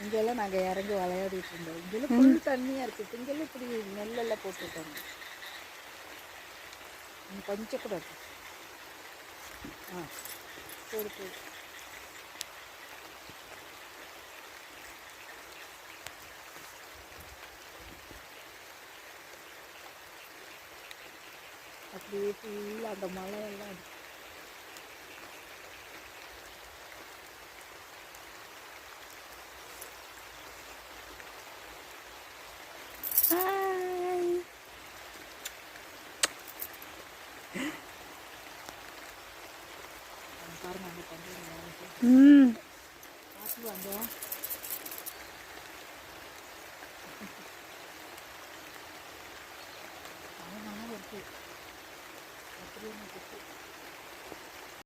இங்கெல்லாம் நாங்கள் இறங்கி விளையாடிட்டு இருந்தோம். இங்கெல்லாம் ஃபுல் தண்ணியாக இருக்குது. இங்கெல்லாம் இப்படி நெல்லெல்லாம் போட்டுருக்காங்க. கொஞ்சம் கூட இருக்கு. சரி சரி. அப்படியே ஃபுல்லாக அந்த மலையெல்லாம் இருக்கு. பாருங்க அந்த தண்ணி பார்த்து வாங்க. மழை இருக்கு. அப்படியே இருக்கு.